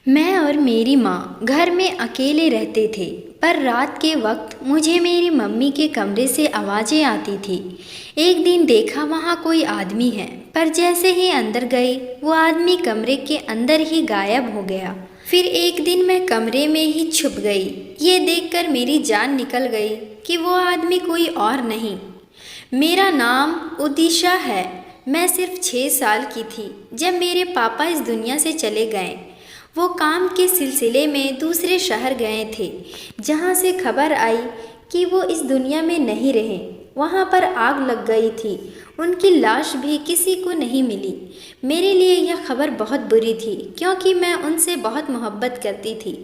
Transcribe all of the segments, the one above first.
मैं और मेरी माँ घर में अकेले रहते थे, पर रात के वक्त मुझे मेरी मम्मी के कमरे से आवाज़ें आती थी। एक दिन देखा वहाँ कोई आदमी है, पर जैसे ही अंदर गई वो आदमी कमरे के अंदर ही गायब हो गया। फिर एक दिन मैं कमरे में ही छुप गई। ये देखकर मेरी जान निकल गई कि वो आदमी कोई और नहीं, मेरा नाम उदिशा है। मैं सिर्फ 6 साल की थी जब मेरे पापा इस दुनिया से चले गए। वो काम के सिलसिले में दूसरे शहर गए थे, जहाँ से खबर आई कि वो इस दुनिया में नहीं रहे। वहाँ पर आग लग गई थी, उनकी लाश भी किसी को नहीं मिली। मेरे लिए यह खबर बहुत बुरी थी, क्योंकि मैं उनसे बहुत मोहब्बत करती थी।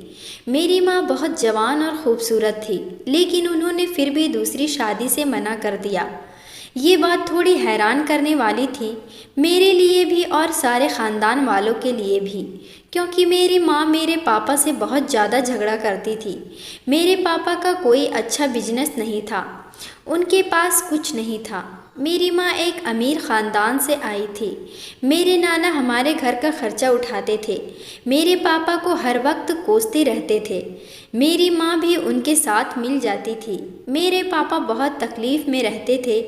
मेरी माँ बहुत जवान और ख़ूबसूरत थी, लेकिन उन्होंने फिर भी दूसरी शादी से मना कर दिया। ये बात थोड़ी हैरान करने वाली थी, मेरे लिए भी और सारे ख़ानदान वालों के लिए भी, क्योंकि मेरी माँ मेरे पापा से बहुत ज़्यादा झगड़ा करती थी। मेरे पापा का कोई अच्छा बिजनेस नहीं था, उनके पास कुछ नहीं था। मेरी माँ एक अमीर ख़ानदान से आई थी। मेरे नाना हमारे घर का खर्चा उठाते थे, मेरे पापा को हर वक्त कोसते रहते थे। मेरी माँ भी उनके साथ मिल जाती थी। मेरे पापा बहुत तकलीफ़ में रहते थे,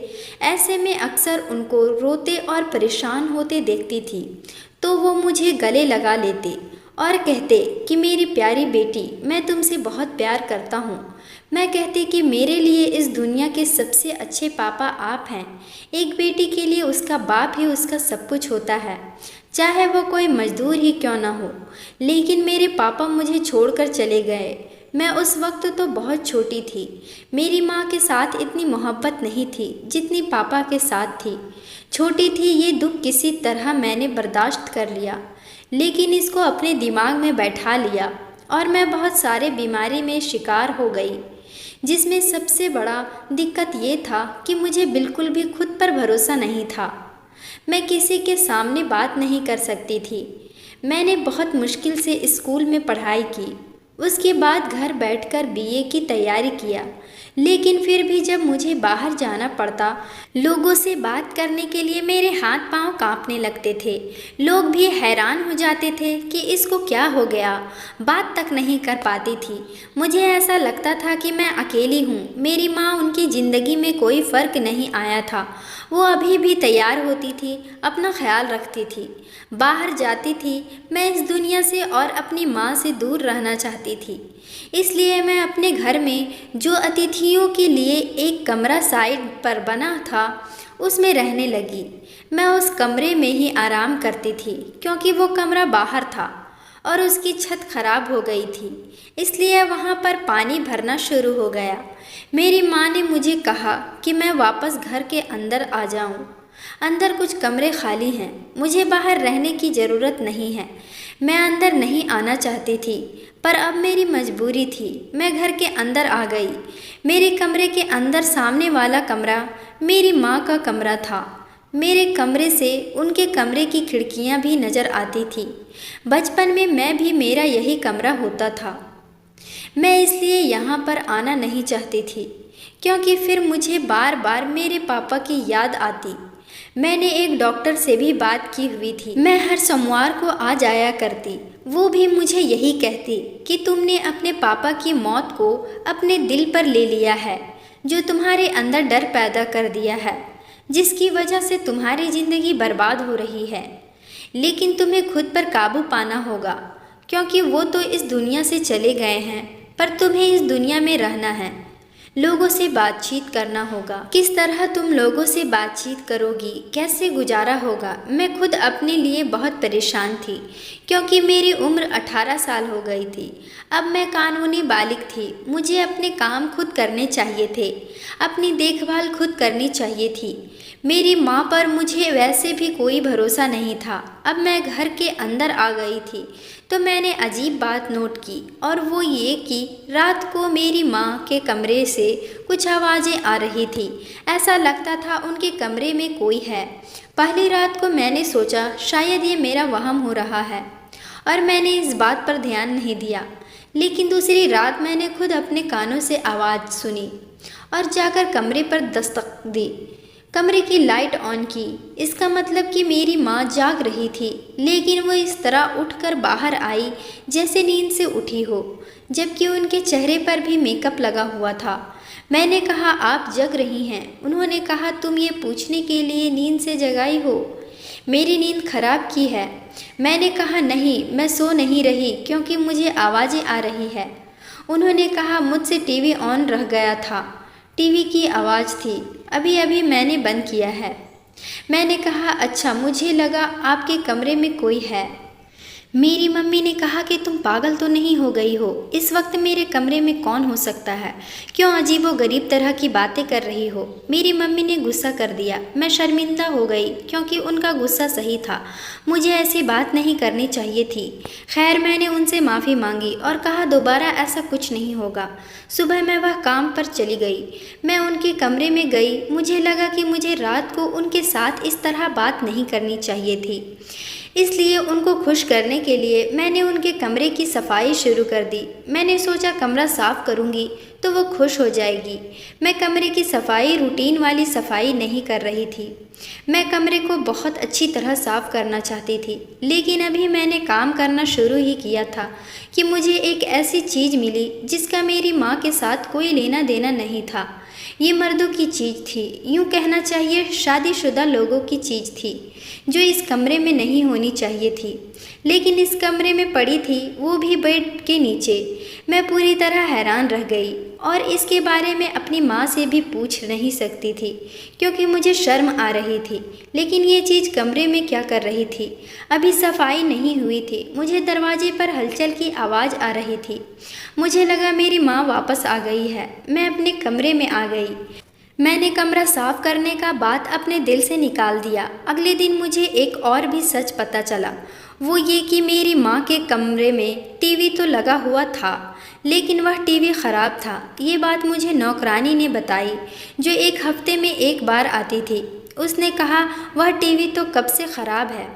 ऐसे में अक्सर उनको रोते और परेशान होते देखती थी तो वो मुझे गले लगा लेते और कहते कि मेरी प्यारी बेटी, मैं तुमसे बहुत प्यार करता हूँ। मैं कहती कि मेरे लिए इस दुनिया के सबसे अच्छे पापा आप हैं। एक बेटी के लिए उसका बाप ही उसका सब कुछ होता है, चाहे वो कोई मजदूर ही क्यों ना हो। लेकिन मेरे पापा मुझे छोड़कर चले गए। मैं उस वक्त तो बहुत छोटी थी। मेरी माँ के साथ इतनी मोहब्बत नहीं थी जितनी पापा के साथ थी। छोटी थी, ये दुख किसी तरह मैंने बर्दाश्त कर लिया, लेकिन इसको अपने दिमाग में बैठा लिया और मैं बहुत सारे बीमारी में शिकार हो गई, जिसमें सबसे बड़ा दिक्कत ये था कि मुझे बिल्कुल भी खुद पर भरोसा नहीं था। मैं किसी के सामने बात नहीं कर सकती थी। मैंने बहुत मुश्किल से स्कूल में पढ़ाई की, उसके बाद घर बैठकर बीए की तैयारी किया। लेकिन फिर भी जब मुझे बाहर जाना पड़ता, लोगों से बात करने के लिए मेरे हाथ पांव कांपने लगते थे। लोग भी हैरान हो जाते थे कि इसको क्या हो गया, बात तक नहीं कर पाती थी। मुझे ऐसा लगता था कि मैं अकेली हूँ। मेरी माँ, उनकी ज़िंदगी में कोई फ़र्क नहीं आया था। वो अभी भी तैयार होती थी, अपना ख्याल रखती थी, बाहर जाती थी। मैं इस दुनिया से और अपनी माँ से दूर रहना चाहती थी। इसलिए मैं अपने घर में जो अतिथियों के लिए एक कमरा साइड पर बना था, उसमें रहने लगी। मैं उस कमरे में ही आराम करती थी, क्योंकि वो कमरा बाहर था और उसकी छत खराब हो गई थी, इसलिए वहाँ पर पानी भरना शुरू हो गया। मेरी माँ ने मुझे कहा कि मैं वापस घर के अंदर आ जाऊँ। अंदर कुछ कमरे खाली हैं, मुझे बाहर रहने की ज़रूरत नहीं है। मैं अंदर नहीं आना चाहती थी, पर अब मेरी मजबूरी थी। मैं घर के अंदर आ गई। मेरे कमरे के अंदर सामने वाला कमरा मेरी माँ का कमरा था। मेरे कमरे से उनके कमरे की खिड़कियाँ भी नज़र आती थी। बचपन में मैं भी, मेरा यही कमरा होता था। मैं इसलिए यहाँ पर आना नहीं चाहती थी, क्योंकि फिर मुझे बार बार मेरे पापा की याद आती। मैंने एक डॉक्टर से भी बात की हुई थी, मैं हर सोमवार को आ जाया करती। वो भी मुझे यही कहती कि तुमने अपने पापा की मौत को अपने दिल पर ले लिया है, जो तुम्हारे अंदर डर पैदा कर दिया है, जिसकी वजह से तुम्हारी ज़िंदगी बर्बाद हो रही है। लेकिन तुम्हें खुद पर काबू पाना होगा, क्योंकि वो तो इस दुनिया से चले गए हैं, पर तुम्हें इस दुनिया में रहना है। लोगों से बातचीत करना होगा। किस तरह तुम लोगों से बातचीत करोगी, कैसे गुजारा होगा। मैं खुद अपने लिए बहुत परेशान थी, क्योंकि मेरी उम्र 18 साल हो गई थी। अब मैं कानूनी बालिग थी। मुझे अपने काम खुद करने चाहिए थे, अपनी देखभाल खुद करनी चाहिए थी। मेरी माँ पर मुझे वैसे भी कोई भरोसा नहीं था। अब मैं घर के अंदर आ गई थी तो मैंने अजीब बात नोट की, और वो ये कि रात को मेरी माँ के कमरे से कुछ आवाज़ें आ रही थी। ऐसा लगता था उनके कमरे में कोई है। पहली रात को मैंने सोचा शायद ये मेरा वहम हो रहा है, और मैंने इस बात पर ध्यान नहीं दिया। लेकिन दूसरी रात मैंने खुद अपने कानों से आवाज़ सुनी और जाकर कमरे पर दस्तक दी। कमरे की लाइट ऑन की। इसका मतलब कि मेरी माँ जाग रही थी, लेकिन वो इस तरह उठकर बाहर आई जैसे नींद से उठी हो, जबकि उनके चेहरे पर भी मेकअप लगा हुआ था। मैंने कहा, आप जग रही हैं। उन्होंने कहा, तुम ये पूछने के लिए नींद से जगाई हो, मेरी नींद खराब की है। मैंने कहा, नहीं, मैं सो नहीं रही क्योंकि मुझे आवाज़ें आ रही है। उन्होंने कहा, मुझसे टीवी ऑन रह गया था। टीवी की आवाज़ थी, अभी अभी मैंने बंद किया है। मैंने कहा, अच्छा, मुझे लगा आपके कमरे में कोई है। मेरी मम्मी ने कहा कि तुम पागल तो नहीं हो गई हो, इस वक्त मेरे कमरे में कौन हो सकता है, क्यों अजीबो-गरीब तरह की बातें कर रही हो। मेरी मम्मी ने गुस्सा कर दिया। मैं शर्मिंदा हो गई क्योंकि उनका गुस्सा सही था, मुझे ऐसी बात नहीं करनी चाहिए थी। खैर, मैंने उनसे माफ़ी मांगी और कहा दोबारा ऐसा कुछ नहीं होगा। सुबह मैं वह काम पर चली गई। मैं उनके कमरे में गई। मुझे लगा कि मुझे रात को उनके साथ इस तरह बात नहीं करनी चाहिए थी, इसलिए उनको खुश करने के लिए मैंने उनके कमरे की सफाई शुरू कर दी। मैंने सोचा कमरा साफ़ करूंगी तो वो खुश हो जाएगी। मैं कमरे की सफाई रूटीन वाली सफाई नहीं कर रही थी, मैं कमरे को बहुत अच्छी तरह साफ़ करना चाहती थी। लेकिन अभी मैंने काम करना शुरू ही किया था कि मुझे एक ऐसी चीज़ मिली जिसका मेरी माँ के साथ कोई लेना देना नहीं था। ये मर्दों की चीज़ थी, यूँ कहना चाहिए शादीशुदा लोगों की चीज़ थी, जो इस कमरे में नहीं होनी चाहिए थी, लेकिन इस कमरे में पड़ी थी, वो भी बेड के नीचे। मैं पूरी तरह हैरान रह गई और इसके बारे में अपनी माँ से भी पूछ नहीं सकती थी क्योंकि मुझे शर्म आ रही थी। लेकिन ये चीज़ कमरे में क्या कर रही थी? अभी सफाई नहीं हुई थी। मुझे दरवाजे पर हलचल की आवाज़ आ रही थी। मुझे लगा मेरी माँ वापस आ गई है। मैं अपने कमरे में आ गई। मैंने कमरा साफ करने का बात अपने दिल से निकाल दिया। अगले दिन मुझे एक और भी सच पता चला, वो ये कि मेरी माँ के कमरे में टीवी तो लगा हुआ था, लेकिन वह टीवी ख़राब था। ये बात मुझे नौकरानी ने बताई, जो एक हफ्ते में एक बार आती थी। उसने कहा, वह टीवी तो कब से ख़राब है।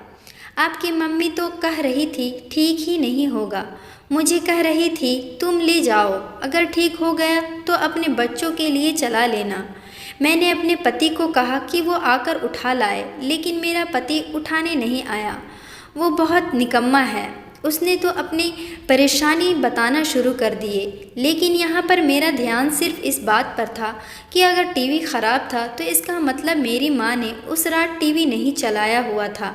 आपकी मम्मी तो कह रही थी ठीक ही नहीं होगा। मुझे कह रही थी तुम ले जाओ, अगर ठीक हो गया तो अपने बच्चों के लिए चला लेना। मैंने अपने पति को कहा कि वो आकर उठा लाए, लेकिन मेरा पति उठाने नहीं आया। वो बहुत निकम्मा है। उसने तो अपनी परेशानी बताना शुरू कर दिए, लेकिन यहाँ पर मेरा ध्यान सिर्फ इस बात पर था कि अगर टीवी ख़राब था तो इसका मतलब मेरी माँ ने उस रात टीवी नहीं चलाया हुआ था।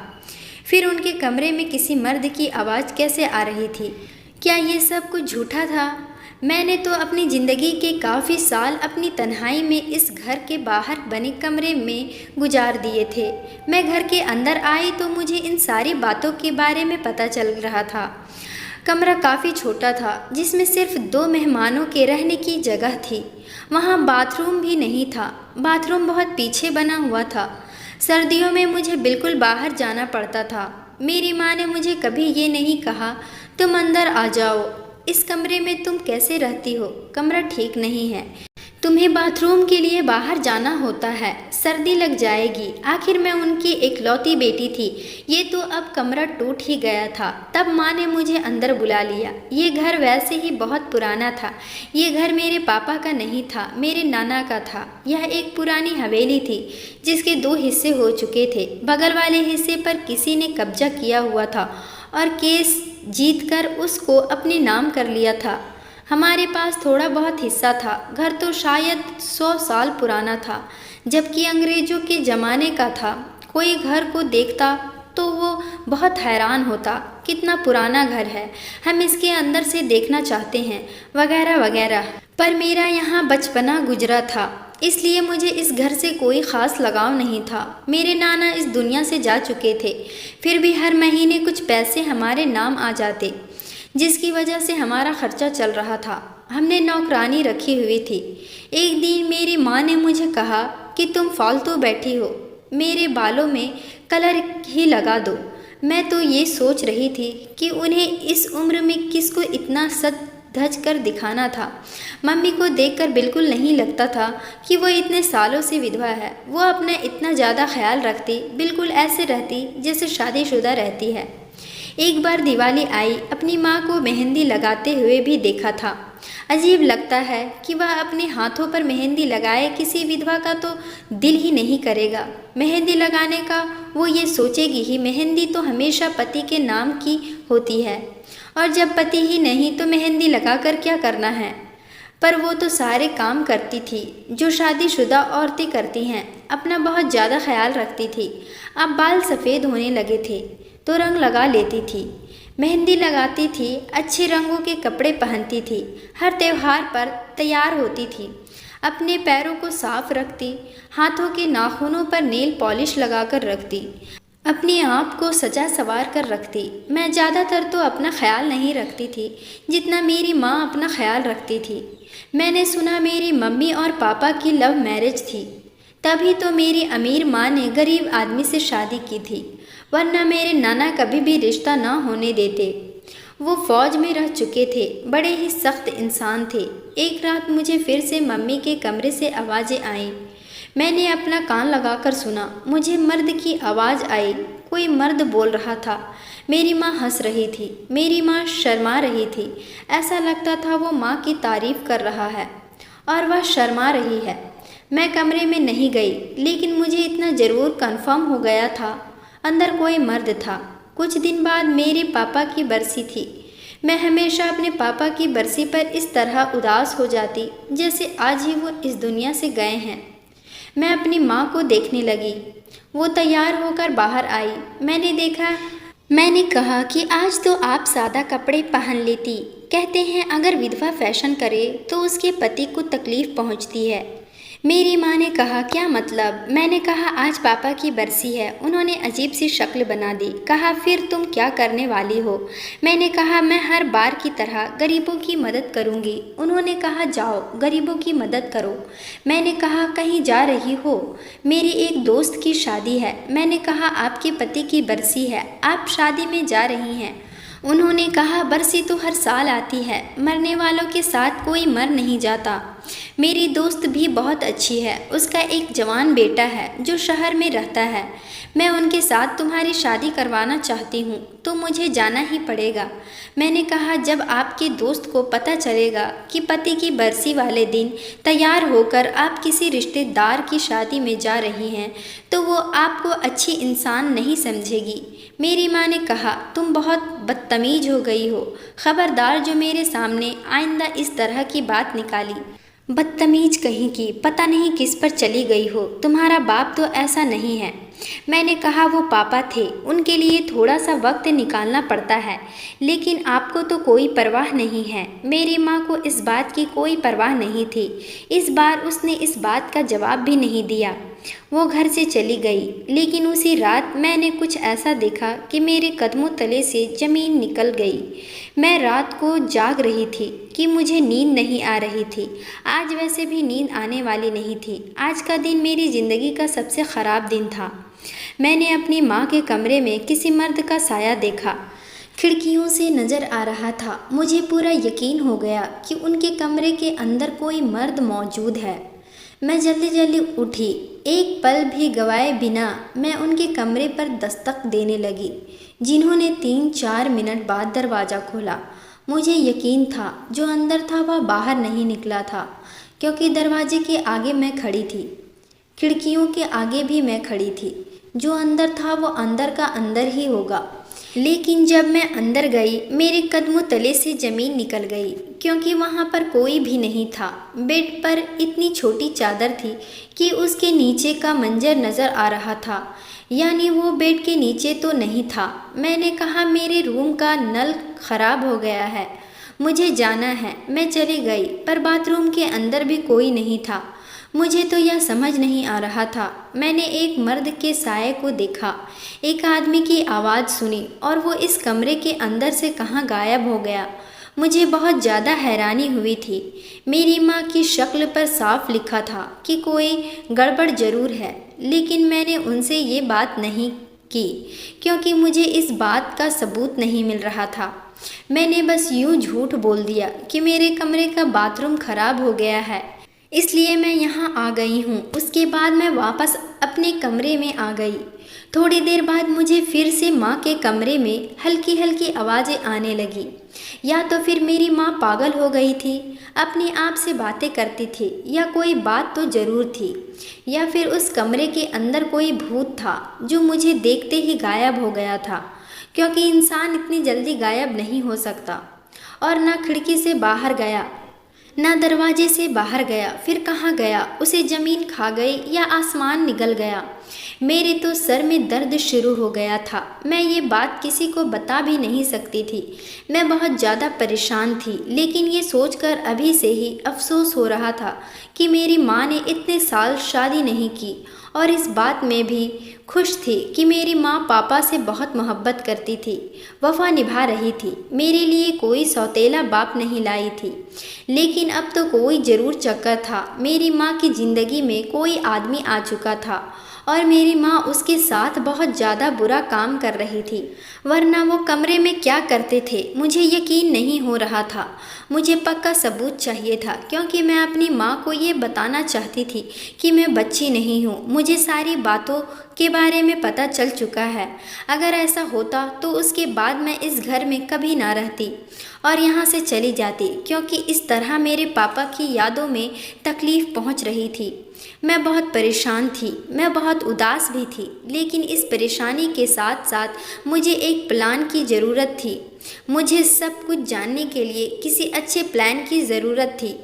फिर उनके कमरे में किसी मर्द की आवाज़ कैसे आ रही थी? क्या ये सब कुछ झूठा था? मैंने तो अपनी ज़िंदगी के काफ़ी साल अपनी तन्हाई में इस घर के बाहर बने कमरे में गुजार दिए थे। मैं घर के अंदर आई तो मुझे इन सारी बातों के बारे में पता चल रहा था। कमरा काफ़ी छोटा था, जिसमें सिर्फ 2 मेहमानों के रहने की जगह थी। वहाँ बाथरूम भी नहीं था। बाथरूम बहुत पीछे बना हुआ था। सर्दियों में मुझे बिल्कुल बाहर जाना पड़ता था। मेरी माँ ने मुझे कभी ये नहीं कहा, तुम अंदर आ जाओ, इस कमरे में तुम कैसे रहती हो, कमरा ठीक नहीं है, तुम्हें बाथरूम के लिए बाहर जाना होता है, सर्दी लग जाएगी। आखिर मैं उनकी इकलौती बेटी थी। ये तो अब कमरा टूट ही गया था। तब माँ ने मुझे अंदर बुला लिया। ये घर वैसे ही बहुत पुराना था। ये घर मेरे पापा का नहीं था, मेरे नाना का था। यह एक पुरानी हवेली थी जिसके 2 हिस्से हो चुके थे। बगल वाले हिस्से पर किसी ने कब्जा किया हुआ था और केस जीतकर उसको अपने नाम कर लिया था। हमारे पास थोड़ा बहुत हिस्सा था। घर तो शायद 100 साल पुराना था, जबकि अंग्रेज़ों के ज़माने का था। कोई घर को देखता तो वो बहुत हैरान होता, कितना पुराना घर है, हम इसके अंदर से देखना चाहते हैं, वगैरह वगैरह। पर मेरा यहाँ बचपना गुजरा था, इसलिए मुझे इस घर से कोई ख़ास लगाव नहीं था। मेरे नाना इस दुनिया से जा चुके थे, फिर भी हर महीने कुछ पैसे हमारे नाम आ जाते, जिसकी वजह से हमारा खर्चा चल रहा था। हमने नौकरानी रखी हुई थी। एक दिन मेरी माँ ने मुझे कहा कि तुम फालतू बैठी हो, मेरे बालों में कलर ही लगा दो। मैं तो ये सोच रही थी कि उन्हें इस उम्र में किसको इतना सज धज कर दिखाना था। मम्मी को देखकर बिल्कुल नहीं लगता था कि वो इतने सालों से विधवा है। वो अपना इतना ज़्यादा ख्याल रखती, बिल्कुल ऐसे रहती जैसे शादीशुदा रहती है। एक बार दिवाली आई, अपनी माँ को मेहंदी लगाते हुए भी देखा था। अजीब लगता है कि वह अपने हाथों पर मेहंदी लगाए, किसी विधवा का तो दिल ही नहीं करेगा मेहंदी लगाने का। वो ये सोचेगी ही मेहंदी तो हमेशा पति के नाम की होती है, और जब पति ही नहीं तो मेहंदी लगाकर क्या करना है। पर वो तो सारे काम करती थी जो शादीशुदा औरतें करती हैं। अपना बहुत ज़्यादा ख्याल रखती थी। अब बाल सफ़ेद होने लगे थे तो रंग लगा लेती थी, मेहंदी लगाती थी, अच्छे रंगों के कपड़े पहनती थी, हर त्यौहार पर तैयार होती थी, अपने पैरों को साफ रखती, हाथों के नाखूनों पर नेल पॉलिश लगाकर रखती, अपने आप को सजा संवार कर रखती। मैं ज़्यादातर तो अपना ख्याल नहीं रखती थी जितना मेरी माँ अपना ख्याल रखती थी। मैंने सुना मेरी मम्मी और पापा की लव मैरिज थी, तभी तो मेरी अमीर माँ ने गरीब आदमी से शादी की थी, वरना मेरे नाना कभी भी रिश्ता ना होने देते। वो फौज में रह चुके थे, बड़े ही सख्त इंसान थे। एक रात मुझे फिर से मम्मी के कमरे से आवाज़ें आईं। मैंने अपना कान लगाकर सुना। मुझे मर्द की आवाज़ आई, कोई मर्द बोल रहा था। मेरी माँ हंस रही थी, मेरी माँ शर्मा रही थी। ऐसा लगता था वो माँ की तारीफ़ कर रहा है और वह शर्मा रही है। मैं कमरे में नहीं गई, लेकिन मुझे इतना ज़रूर कन्फर्म हो गया था, अंदर कोई मर्द था। कुछ दिन बाद मेरे पापा की बरसी थी। मैं हमेशा अपने पापा की बरसी पर इस तरह उदास हो जाती जैसे आज ही वो इस दुनिया से गए हैं। मैं अपनी माँ को देखने लगी। वो तैयार होकर बाहर आई। मैंने कहा कि आज तो आप सादा कपड़े पहन लेती। कहते हैं अगर विधवा फैशन करे तो उसके पति को तकलीफ़ पहुंचती है। मेरी माँ ने कहा क्या मतलब? मैंने कहा आज पापा की बरसी है। उन्होंने अजीब सी शक्ल बना दी। कहा फिर तुम क्या करने वाली हो? मैंने कहा मैं हर बार की तरह गरीबों की मदद करूँगी। उन्होंने कहा जाओ गरीबों की मदद करो। मैंने कहा कहीं जा रही हो? मेरी एक दोस्त की शादी है। मैंने कहा आपके पति की बरसी है, आप शादी में जा रही हैं? उन्होंने कहा बरसी तो हर साल आती है, मरने वालों के साथ कोई मर नहीं जाता। मेरी दोस्त भी बहुत अच्छी है, उसका एक जवान बेटा है जो शहर में रहता है। मैं उनके साथ तुम्हारी शादी करवाना चाहती हूँ तो मुझे जाना ही पड़ेगा। मैंने कहा जब आपके दोस्त को पता चलेगा कि पति की बरसी वाले दिन तैयार होकर आप किसी रिश्तेदार की शादी में जा रही हैं तो वो आपको अच्छी इंसान नहीं समझेगी। मेरी माँ ने कहा तुम बहुत बदतमीज हो गई हो, खबरदार जो मेरे सामने आइंदा इस तरह की बात निकाली। बदतमीज कहीं की, पता नहीं किस पर चली गई हो, तुम्हारा बाप तो ऐसा नहीं है। मैंने कहा वो पापा थे, उनके लिए थोड़ा सा वक्त निकालना पड़ता है, लेकिन आपको तो कोई परवाह नहीं है। मेरी माँ को इस बात की कोई परवाह नहीं थी। इस बार उसने इस बात का जवाब भी नहीं दिया। वो घर से चली गई। लेकिन उसी रात मैंने कुछ ऐसा देखा कि मेरे कदमों तले से ज़मीन निकल गई। मैं रात को जाग रही थी कि मुझे नींद नहीं आ रही थी। आज वैसे भी नींद आने वाली नहीं थी। आज का दिन मेरी ज़िंदगी का सबसे ख़राब दिन था। मैंने अपनी माँ के कमरे में किसी मर्द का साया देखा, खिड़कियों से नज़र आ रहा था। मुझे पूरा यकीन हो गया कि उनके कमरे के अंदर कोई मर्द मौजूद है। मैं जल्दी जल्दी उठी। एक पल भी गवाए बिना मैं उनके कमरे पर दस्तक देने लगी, जिन्होंने 3-4 मिनट बाद दरवाज़ा खोला। मुझे यकीन था जो अंदर था वह बाहर नहीं निकला था, क्योंकि दरवाजे के आगे मैं खड़ी थी, खिड़कियों के आगे भी मैं खड़ी थी। जो अंदर था वो अंदर का अंदर ही होगा। लेकिन जब मैं अंदर गई मेरे कदमों तले से ज़मीन निकल गई, क्योंकि वहाँ पर कोई भी नहीं था। बेड पर इतनी छोटी चादर थी कि उसके नीचे का मंजर नज़र आ रहा था, यानी वो बेड के नीचे तो नहीं था। मैंने कहा मेरे रूम का नल ख़राब हो गया है, मुझे जाना है। मैं चली गई, पर बाथरूम के अंदर भी कोई नहीं था। मुझे तो यह समझ नहीं आ रहा था। मैंने एक मर्द के साये को देखा, एक आदमी की आवाज़ सुनी और वो इस कमरे के अंदर से कहाँ गायब हो गया। मुझे बहुत ज़्यादा हैरानी हुई थी। मेरी माँ की शक्ल पर साफ लिखा था कि कोई गड़बड़ ज़रूर है, लेकिन मैंने उनसे ये बात नहीं की, क्योंकि मुझे इस बात का सबूत नहीं मिल रहा था। मैंने बस यूँ झूठ बोल दिया कि मेरे कमरे का बाथरूम ख़राब हो गया है, इसलिए मैं यहाँ आ गई हूँ। उसके बाद मैं वापस अपने कमरे में आ गई। थोड़ी देर बाद मुझे फिर से माँ के कमरे में हल्की हल्की आवाज़ें आने लगी। या तो फिर मेरी माँ पागल हो गई थी, अपने आप से बातें करती थी, या कोई बात तो ज़रूर थी, या फिर उस कमरे के अंदर कोई भूत था जो मुझे देखते ही गायब हो गया था, क्योंकि इंसान इतनी जल्दी गायब नहीं हो सकता। और ना खिड़की से बाहर गया, ना दरवाजे से बाहर गया, फिर कहाँ गया, उसे ज़मीन खा गई या आसमान निगल गया। मेरे तो सर में दर्द शुरू हो गया था। मैं ये बात किसी को बता भी नहीं सकती थी। मैं बहुत ज़्यादा परेशान थी, लेकिन ये सोचकर अभी से ही अफसोस हो रहा था कि मेरी माँ ने इतने साल शादी नहीं की, और इस बात में भी खुश थी कि मेरी माँ पापा से बहुत मोहब्बत करती थी, वफ़ा निभा रही थी, मेरे लिए कोई सौतेला बाप नहीं लाई थी। लेकिन अब तो कोई ज़रूर चक्कर था। मेरी माँ की ज़िंदगी में कोई आदमी आ चुका था और मेरी माँ उसके साथ बहुत ज़्यादा बुरा काम कर रही थी। वरना वो कमरे में क्या करते थे मुझे यकीन नहीं हो रहा था। मुझे पक्का सबूत चाहिए था, क्योंकि मैं अपनी माँ को ये बताना चाहती थी कि मैं बच्ची नहीं हूँ। मुझे सारी बातों के बारे में पता चल चुका है। अगर ऐसा होता तो उसके बाद मैं इस घर में कभी ना रहती और यहाँ से चली जाती, क्योंकि इस तरह मेरे पापा की यादों में तकलीफ़ पहुँच रही थी। मैं बहुत परेशान थी, मैं बहुत उदास भी थी, लेकिन इस परेशानी के साथ साथ मुझे एक प्लान की ज़रूरत थी। मुझे सब कुछ जानने के लिए किसी अच्छे प्लान की ज़रूरत थी।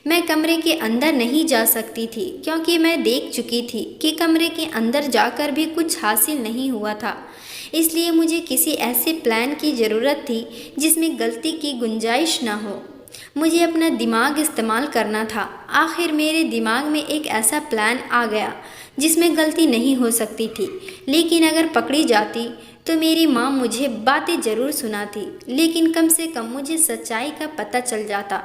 मैं कमरे के अंदर नहीं जा सकती थी, क्योंकि मैं देख चुकी थी कि कमरे के अंदर जाकर भी कुछ हासिल नहीं हुआ था। इसलिए मुझे किसी ऐसे प्लान की ज़रूरत थी जिसमें गलती की गुंजाइश ना हो। मुझे अपना दिमाग इस्तेमाल करना था। आखिर मेरे दिमाग में एक ऐसा प्लान आ गया जिसमें गलती नहीं हो सकती थी, लेकिन अगर पकड़ी जाती तो मेरी माँ मुझे बातें ज़रूर सुनाती, लेकिन कम से कम मुझे सच्चाई का पता चल जाता।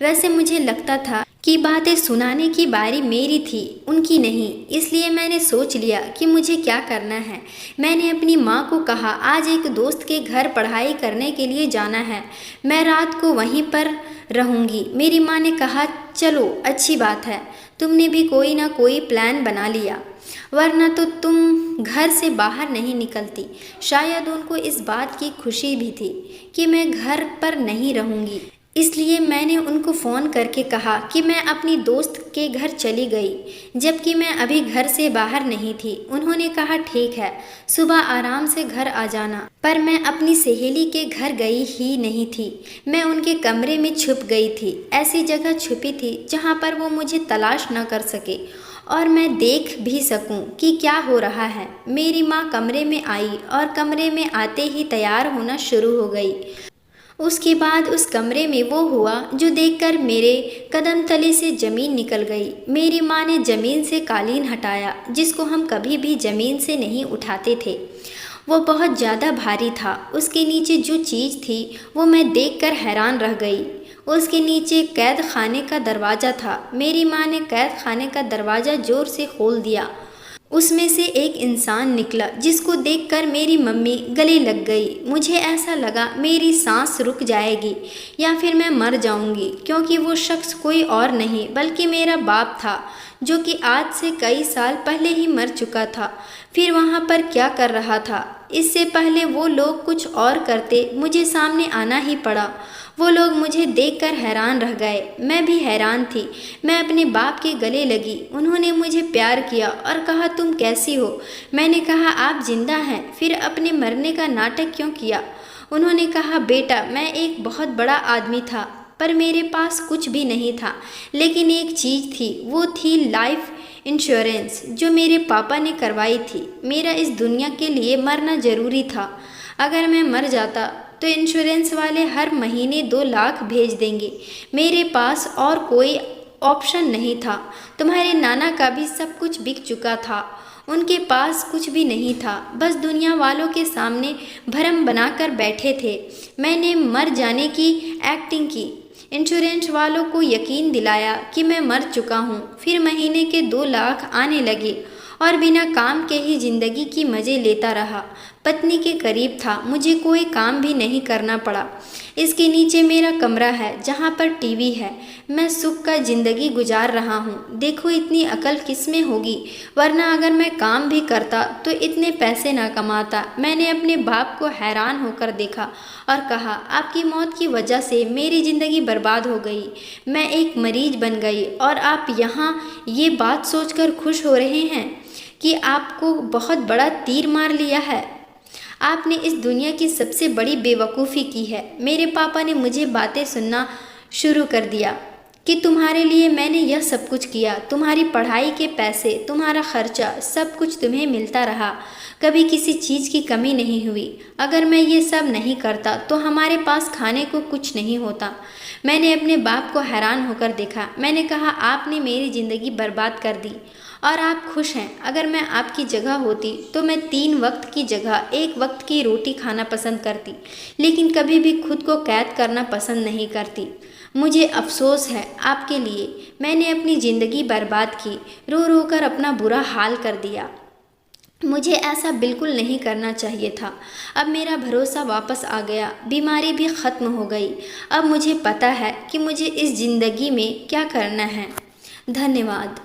वैसे मुझे लगता था कि बातें सुनाने की बारी मेरी थी, उनकी नहीं। इसलिए मैंने सोच लिया कि मुझे क्या करना है। मैंने अपनी माँ को कहा, आज एक दोस्त के घर पढ़ाई करने के लिए जाना है, मैं रात को वहीं पर रहूँगी। मेरी माँ ने कहा, चलो अच्छी बात है, तुमने भी कोई ना कोई प्लान बना लिया, वरना तो तुम घर से बाहर नहीं निकलती। शायद उनको इस बात की खुशी भी थी कि मैं घर पर नहीं रहूँगी। इसलिए मैंने उनको फ़ोन करके कहा कि मैं अपनी दोस्त के घर चली गई, जबकि मैं अभी घर से बाहर नहीं थी। उन्होंने कहा, ठीक है, सुबह आराम से घर आ जाना। पर मैं अपनी सहेली के घर गई ही नहीं थी। मैं उनके कमरे में छुप गई थी। ऐसी जगह छुपी थी जहाँ पर वो मुझे तलाश न कर सके और मैं देख भी सकूं कि क्या हो रहा है। मेरी माँ कमरे में आई और कमरे में आते ही तैयार होना शुरू हो गई। उसके बाद उस कमरे में वो हुआ जो देखकर मेरे कदम तले से ज़मीन निकल गई। मेरी माँ ने ज़मीन से कालीन हटाया, जिसको हम कभी भी ज़मीन से नहीं उठाते थे। वो बहुत ज़्यादा भारी था। उसके नीचे जो चीज़ थी वो मैं देखकर हैरान रह गई। उसके नीचे कैद खाने का दरवाज़ा था। मेरी माँ ने कैद खाने का दरवाज़ा ज़ोर से खोल दिया। उसमें से एक इंसान निकला, जिसको देखकर मेरी मम्मी गले लग गई। मुझे ऐसा लगा मेरी सांस रुक जाएगी या फिर मैं मर जाऊंगी, क्योंकि वो शख्स कोई और नहीं बल्कि मेरा बाप था, जो कि आज से कई साल पहले ही मर चुका था। फिर वहाँ पर क्या कर रहा था? इससे पहले वो लोग कुछ और करते, मुझे सामने आना ही पड़ा। वो लोग मुझे देखकर हैरान रह गए। मैं भी हैरान थी। मैं अपने बाप के गले लगी। उन्होंने मुझे प्यार किया और कहा, तुम कैसी हो? मैंने कहा, आप जिंदा हैं, फिर अपने मरने का नाटक क्यों किया? उन्होंने कहा, बेटा, मैं एक बहुत बड़ा आदमी था, पर मेरे पास कुछ भी नहीं था, लेकिन एक चीज़ थी, वो थी लाइफ इंश्योरेंस, जो मेरे पापा ने करवाई थी। मेरा इस दुनिया के लिए मरना ज़रूरी था। अगर मैं मर जाता तो इंश्योरेंस वाले हर महीने 2 लाख भेज देंगे। मेरे पास और कोई ऑप्शन नहीं था। तुम्हारे नाना का भी सब कुछ बिक चुका था। उनके पास कुछ भी नहीं था, बस दुनिया वालों के सामने भरम बनाकर बैठे थे। मैंने मर जाने की एक्टिंग की, इंश्योरेंस वालों को यकीन दिलाया कि मैं मर चुका हूँ। फिर महीने के 2 लाख आने लगे और बिना काम के ही ज़िंदगी की मज़े लेता रहा। पत्नी के करीब था, मुझे कोई काम भी नहीं करना पड़ा। इसके नीचे मेरा कमरा है जहाँ पर टीवी है। मैं सुख का ज़िंदगी गुजार रहा हूँ। देखो इतनी अकल किस में होगी, वरना अगर मैं काम भी करता तो इतने पैसे ना कमाता। मैंने अपने बाप को हैरान होकर देखा और कहा, आपकी मौत की वजह से मेरी ज़िंदगी बर्बाद हो गई। मैं एक मरीज बन गई और आप यहाँ ये बात सोचकर खुश हो रहे हैं कि आपको बहुत बड़ा तीर मार लिया है। आपने इस दुनिया की सबसे बड़ी बेवकूफ़ी की है। मेरे पापा ने मुझे बातें सुनना शुरू कर दिया कि तुम्हारे लिए मैंने यह सब कुछ किया, तुम्हारी पढ़ाई के पैसे, तुम्हारा खर्चा, सब कुछ तुम्हें मिलता रहा, कभी किसी चीज़ की कमी नहीं हुई। अगर मैं ये सब नहीं करता तो हमारे पास खाने को कुछ नहीं होता। मैंने अपने बाप को हैरान होकर देखा। मैंने कहा, आपने मेरी ज़िंदगी बर्बाद कर दी और आप खुश हैं। अगर मैं आपकी जगह होती तो मैं 3 वक्त की जगह 1 वक्त की रोटी खाना पसंद करती, लेकिन कभी भी खुद को कैद करना पसंद नहीं करती। मुझे अफसोस है आपके लिए। मैंने अपनी ज़िंदगी बर्बाद की, रो रो कर अपना बुरा हाल कर दिया। मुझे ऐसा बिल्कुल नहीं करना चाहिए था। अब मेरा भरोसा वापस आ गया, बीमारी भी ख़त्म हो गई। अब मुझे पता है कि मुझे इस ज़िंदगी में क्या करना है। धन्यवाद।